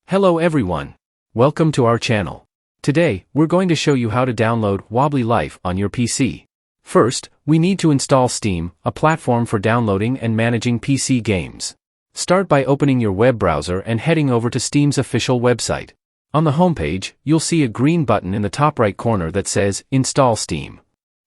Hello everyone. Welcome to our channel. Today, we're going to show you how to download Wobbly Life on your PC. First, we need to install Steam, a platform for downloading and managing PC games. Start by opening your web browser and heading over to Steam's official website. On the homepage, you'll see a green button in the top right corner that says Install Steam.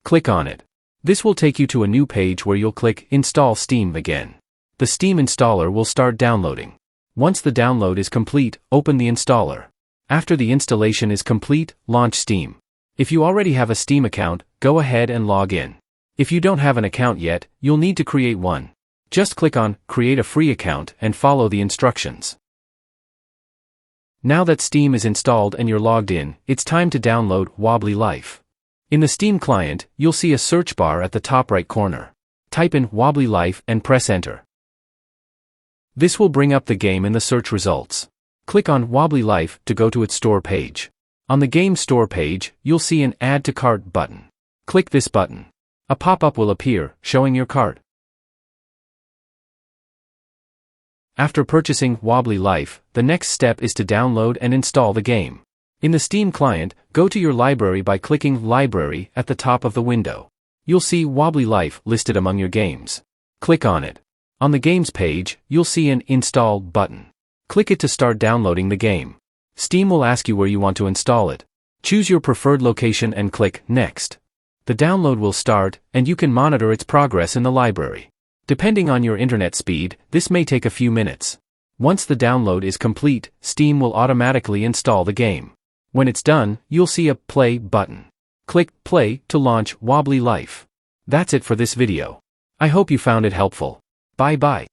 Click on it. This will take you to a new page where you'll click Install Steam again. The Steam installer will start downloading. Once the download is complete, open the installer. After the installation is complete, launch Steam. If you already have a Steam account, go ahead and log in. If you don't have an account yet, you'll need to create one. Just click on Create a Free Account and follow the instructions. Now that Steam is installed and you're logged in, it's time to download Wobbly Life. In the Steam client, you'll see a search bar at the top right corner. Type in Wobbly Life and press Enter. This will bring up the game in the search results. Click on Wobbly Life to go to its store page. On the game store page, you'll see an Add to Cart button. Click this button. A pop-up will appear, showing your cart. After purchasing Wobbly Life, the next step is to download and install the game. In the Steam client, go to your library by clicking Library at the top of the window. You'll see Wobbly Life listed among your games. Click on it. On the Games page, you'll see an Install button. Click it to start downloading the game. Steam will ask you where you want to install it. Choose your preferred location and click Next. The download will start, and you can monitor its progress in the library. Depending on your internet speed, this may take a few minutes. Once the download is complete, Steam will automatically install the game. When it's done, you'll see a Play button. Click Play to launch Wobbly Life. That's it for this video. I hope you found it helpful. Bye-bye.